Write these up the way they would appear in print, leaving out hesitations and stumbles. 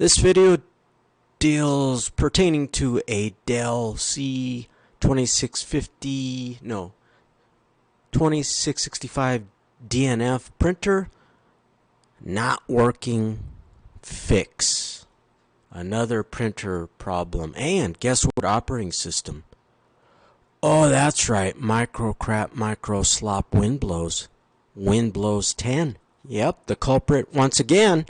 This video deals pertaining to a Dell C2665 DNF printer not working fix. Another printer problem. And guess what operating system? Oh, that's right. Micro crap, micro slop wind blows. Wind blows 10. Yep, the culprit once again.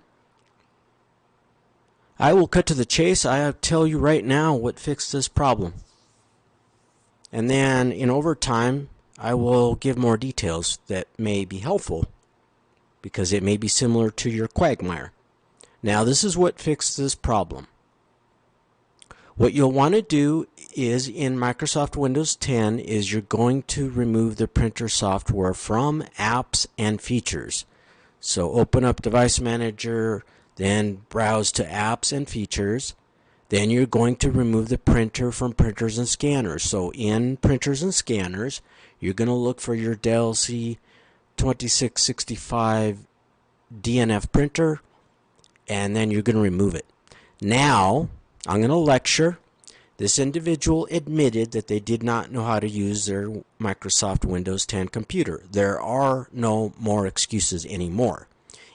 I will cut to the chase. I'll tell you right now what fixed this problem. And then in overtime, I will give more details that may be helpful because it may be similar to your quagmire. Now, this is what fixed this problem. What you'll want to do is in Microsoft Windows 10 is you're going to remove the printer software from apps and features. So open up Device Manager, then browse to apps and features. Then you're going to remove the printer from printers and scanners. So in printers and scanners, you're going to look for your Dell C2665 DNF printer, and then you're going to remove it. Now, I'm going to lecture. This individual admitted that they did not know how to use their Microsoft Windows 10 computer. There are no more excuses anymore.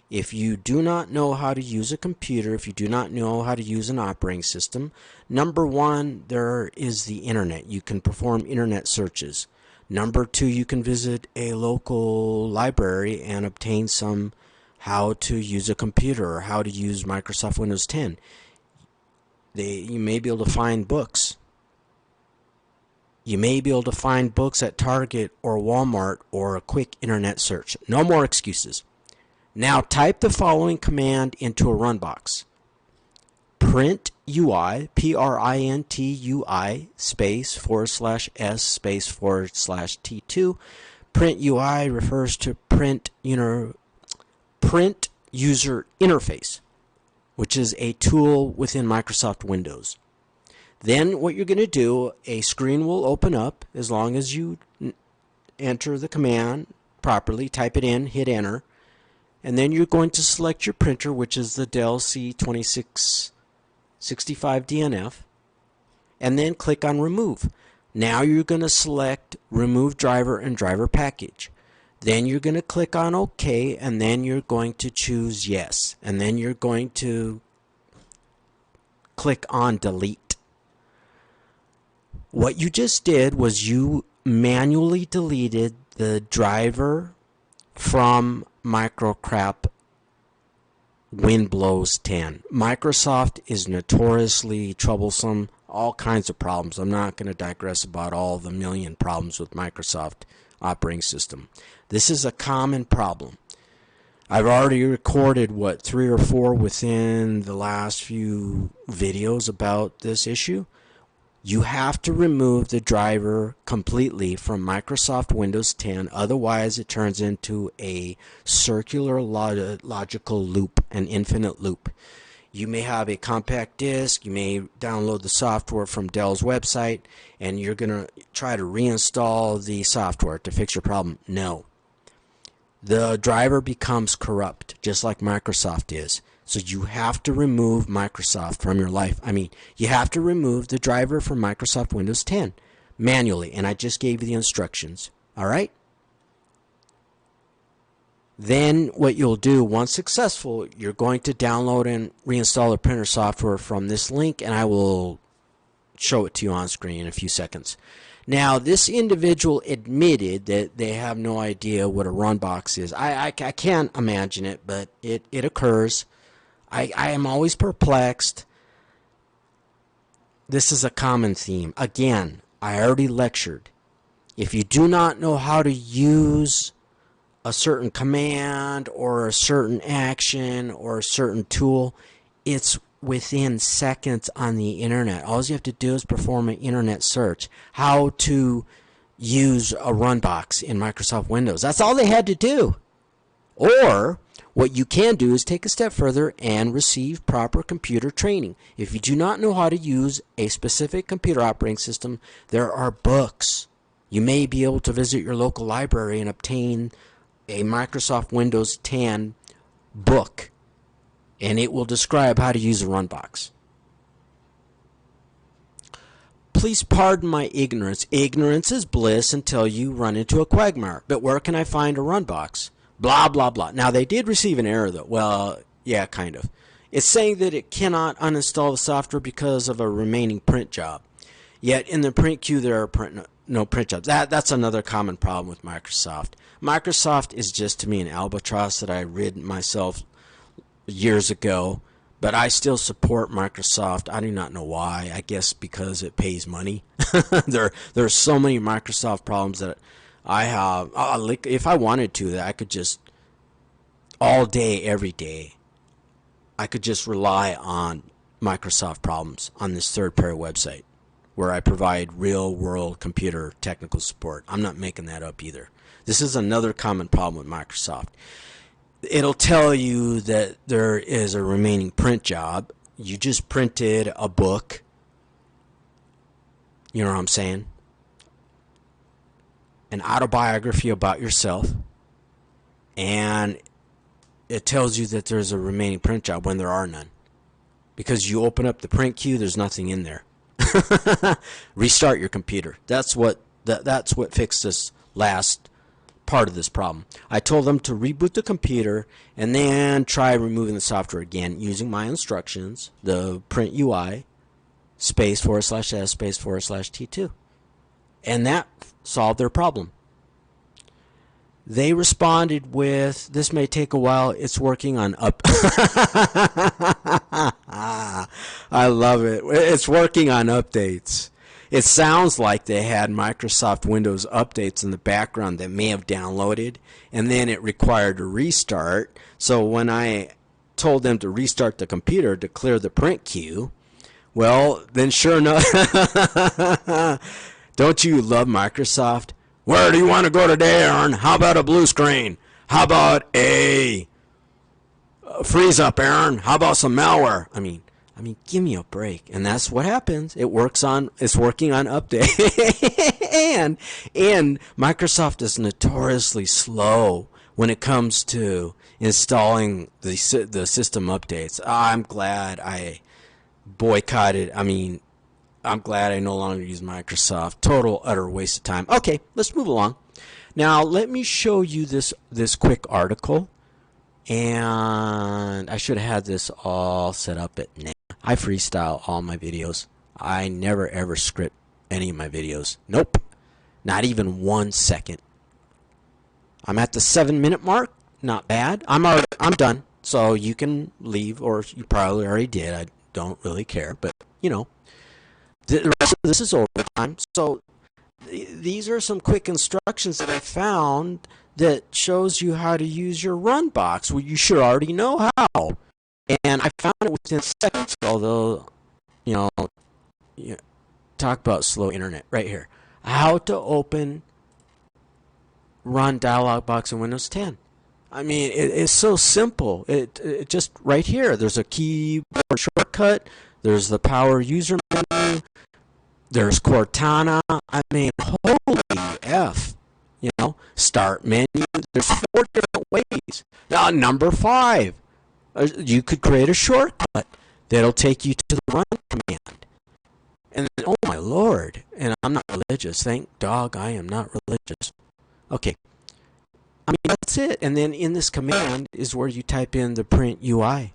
If you do not know how to use a computer, if you do not know how to use an operating system, number one, there is the internet. You can perform internet searches. Number two, you can visit a local library and obtain some how to use a computer or how to use Microsoft Windows 10. You may be able to find books. You may be able to find books at Target or Walmart or a quick internet search. No more excuses. Now type the following command into a run box. Print UI, P-R-I-N-T-U-I, space /S space /T2. Print UI refers to print user interface, which is a tool within Microsoft Windows. Then what you're going to do, a screen will open up as long as you enter the command properly, type it in, hit enter, and then you're going to select your printer, which is the Dell C2665DNF, and then click on remove. Now you're going to select remove driver and driver package. Then you're going to click on OK, and then you're going to choose yes. And then you're going to click on delete. What you just did was you manually deleted the driver from Microcrap Windows 10. Microsoft is notoriously troublesome, all kinds of problems. I'm not going to digress about all the million problems with Microsoft operating system. This is a common problem. I've already recorded 3 or 4 within the last few videos about this issue. You have to remove the driver completely from Microsoft Windows 10, otherwise it turns into a circular logical loop, an infinite loop. You may have a compact disk, you may download the software from Dell's website, and you're going to try to reinstall the software to fix your problem. No. The driver becomes corrupt, just like Microsoft is. So you have to remove Microsoft from your life. You have to remove the driver from Microsoft Windows 10 manually, and I just gave you the instructions. All right? Then what you'll do, once successful, you're going to download and reinstall the printer software from this link, and I will show it to you on screen in a few seconds. Now, this individual admitted that they have no idea what a run box is. I can't imagine it, but it occurs. I am always perplexed. This is a common theme. Again, I already lectured. If you do not know how to use a certain command or a certain action or a certain tool, it's within seconds on the internet. All you have to do is perform an internet search. How to use a run box in Microsoft Windows. That's all they had to do. Or what you can do is take a step further and receive proper computer training. If you do not know how to use a specific computer operating system, there are books. You may be able to visit your local library and obtain a Microsoft Windows 10 book and it will describe how to use a run box. Please pardon my ignorance. Ignorance is bliss until you run into a quagmire. But where can I find a run box? Blah, blah, blah. Now, they did receive an error, though. Well, yeah, kind of. It's saying that it cannot uninstall the software because of a remaining print job. Yet, in the print queue, there are no print jobs. That's another common problem with Microsoft. Microsoft is just, to me, an albatross that I rid myself years ago. But I still support Microsoft. I do not know why. I guess because it pays money. There are so many Microsoft problems that I have. If I wanted to, that I could just all day, every day, I could just rely on Microsoft problems on this third-party website where I provide real-world computer technical support. I'm not making that up either. This is another common problem with Microsoft. It'll tell you that there is a remaining print job. You just printed a book. You know what I'm saying? An autobiography about yourself. And it tells you that there's a remaining print job when there are none. Because you open up the print queue, there's nothing in there. Restart your computer. That's what fixed this last part of this problem. I told them to reboot the computer and then try removing the software again using my instructions, the print UI space /s space /t2. And that solved their problem. They responded with, this may take a while, it's working on I love it. It's working on updates. It sounds like they had Microsoft Windows updates in the background that may have downloaded, and then it required a restart. So when I told them to restart the computer to clear the print queue, well, then sure enough, don't you love Microsoft? Where do you want to go today, Aaron? How about a blue screen? How about a freeze up, Aaron? How about some malware? I mean, give me a break. And that's what happens. It's working on update. and Microsoft is notoriously slow when it comes to installing the system updates. I'm glad I boycotted. I'm glad I no longer use Microsoft. Total, utter waste of time. Okay, let's move along. Now, let me show you this quick article. And I should have had this all set up at now. I freestyle all my videos. I never ever script any of my videos. Nope. Not even 1 second. I'm at the 7-minute mark. Not bad. I'm done. So you can leave, or you probably already did. I don't really care, but you know. The rest of this is overtime. So these are some quick instructions that I found that shows you how to use your run box. Well, you should already know how. And I found it within seconds, although, talk about slow internet right here. How to open run dialog box in Windows 10. I mean, it's so simple. It just right here. There's a keyboard shortcut. There's the power user menu. There's Cortana. I mean, holy F. Start menu. There's 4 different ways. Now, number 5. You could create a shortcut that'll take you to the run command. And then, oh my Lord. And I'm not religious. Thank dog I am not religious. Okay. That's it. And then in this command is where you type in the print UI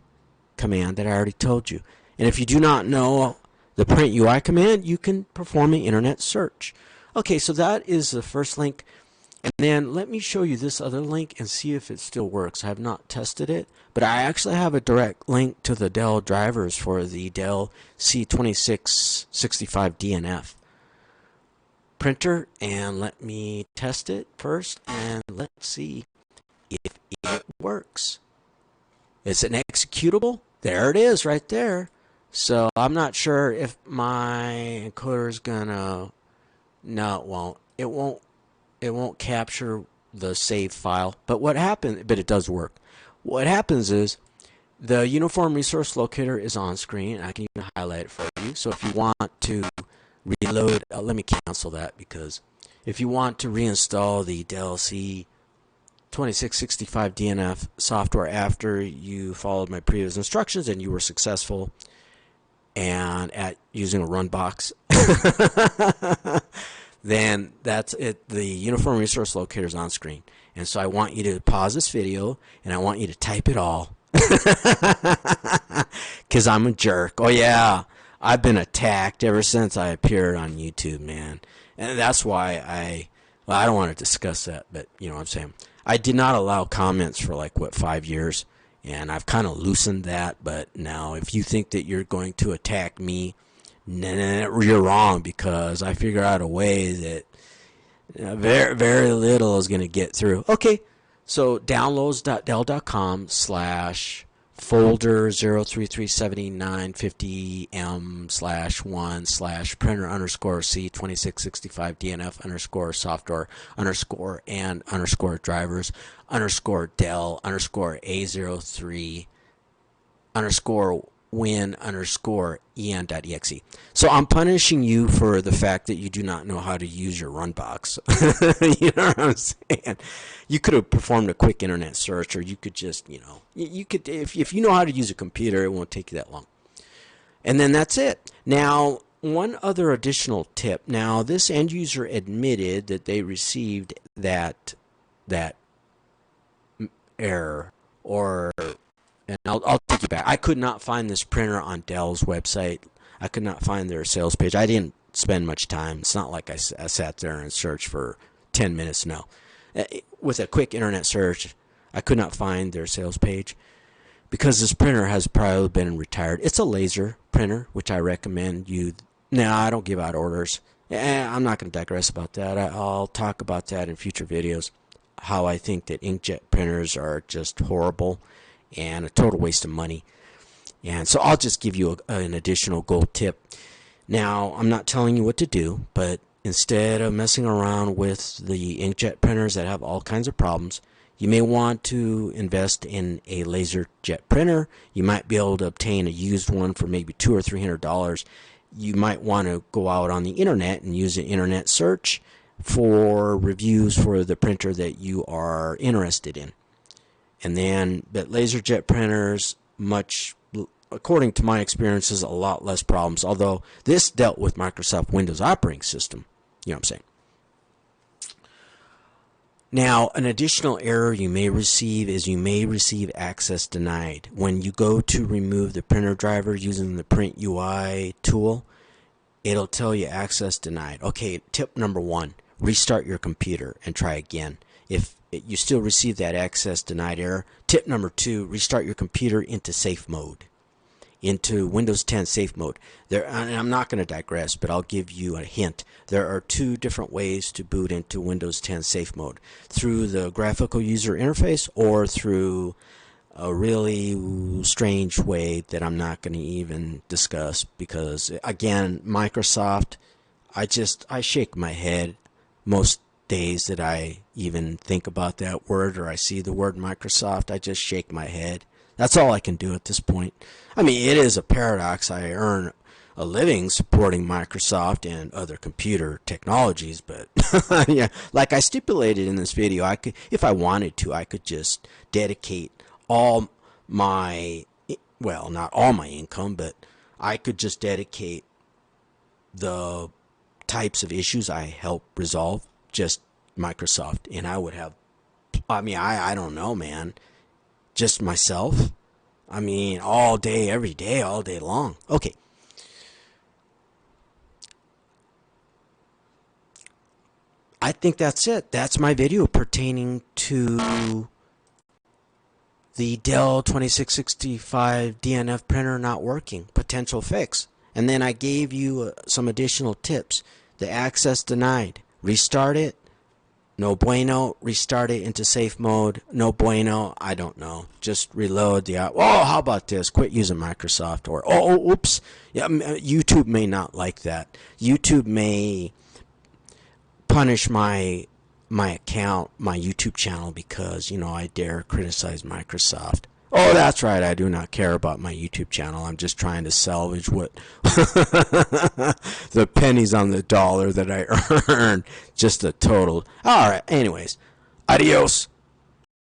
command that I already told you. And if you do not know the print UI command, you can perform an internet search. Okay, so that is the first link. And then let me show you this other link and see if it still works. I have not tested it, but I actually have a direct link to the Dell drivers for the Dell C2665DNF printer. And let me test it first, and let's see if it works. It's an executable. There it is right there. So I'm not sure if my encoder is gonna. No, it won't. It won't capture the save file. But what happens? But it does work. What happens is the Uniform Resource Locator is on screen. I can even highlight it for you. So if you want to reload, let me cancel that, because if you want to reinstall the Dell 2665 DNF software after you followed my previous instructions and you were successful and at using a run box, then that's it. The uniform resource locator is on screen. And so I want you to pause this video and I want you to type it all. Because I'm a jerk. Oh yeah, I've been attacked ever since I appeared on YouTube, man. And that's why I don't want to discuss that, but you know what I'm saying. I did not allow comments for like, what, 5 years? And I've kind of loosened that, but now if you think that you're going to attack me, you're wrong, because I figure out a way that very, very little is going to get through. Okay, so downloads.dell.com/folder 0337950M/1/Printer_C2665DNF_Dell_Win_en.exe. So I'm punishing you for the fact that you do not know how to use your run box. You know what I'm saying? You could have performed a quick internet search, or you could just, you could, if you know how to use a computer, it won't take you that long. And then that's it. Now, one other additional tip. Now, this end user admitted that they received that error, and I'll take you back. I could not find this printer on Dell's website. I could not find their sales page. I didn't spend much time. It's not like I sat there and searched for 10 minutes. No. With a quick internet search, I could not find their sales page because this printer has probably been retired. It's a laser printer, which I recommend you. Now, I don't give out orders. I'm not going to digress about that. I'll talk about that in future videos, how I think that inkjet printers are just horrible and a total waste of money. And so I'll just give you an additional gold tip. Now, I'm not telling you what to do, but instead of messing around with the inkjet printers that have all kinds of problems, you may want to invest in a laser jet printer. You might be able to obtain a used one for maybe $200 or $300. You might want to go out on the internet and use an internet search for reviews for the printer that you are interested in. And then, but laser jet printers, according to my experiences, a lot less problems. Although this dealt with Microsoft Windows operating system. You know what I'm saying? Now, an additional error you may receive is you may receive access denied. When you go to remove the printer driver using the Print UI tool, it'll tell you access denied. Okay, tip number 1, restart your computer and try again. If you still receive that access denied error, tip number 2, restart your computer into safe mode. Into Windows 10 safe mode. And I'm not going to digress, but I'll give you a hint. There are 2 different ways to boot into Windows 10 safe mode. Through the graphical user interface or through a really strange way that I'm not going to even discuss because, again, Microsoft, I shake my head most days that I even think about that word or I see the word Microsoft. I just shake my head. That's all I can do at this point. I mean, it is a paradox. I earn a living supporting Microsoft and other computer technologies, but yeah, like I stipulated in this video, I could, if I wanted to, I could just dedicate all my, well, not all my income, but I could just dedicate the types of issues I help resolve just Microsoft, and I would have, I mean, I don't know, man. Just myself? I mean, all day, every day, all day long. Okay. I think that's it. That's my video pertaining to the Dell 2665 DNF printer not working. Potential fix. And then I gave you some additional tips. The access denied. Restart it. No bueno. Restart it into safe mode. No bueno. I don't know. Just reload the. Oh, how about this? Quit using Microsoft. Or oops. Yeah, YouTube may not like that. YouTube may punish my account, my YouTube channel, because I dare criticize Microsoft. Oh, that's right. I do not care about my YouTube channel. I'm just trying to salvage what the pennies on the dollar that I earn. Just a total. All right. Anyways, adios.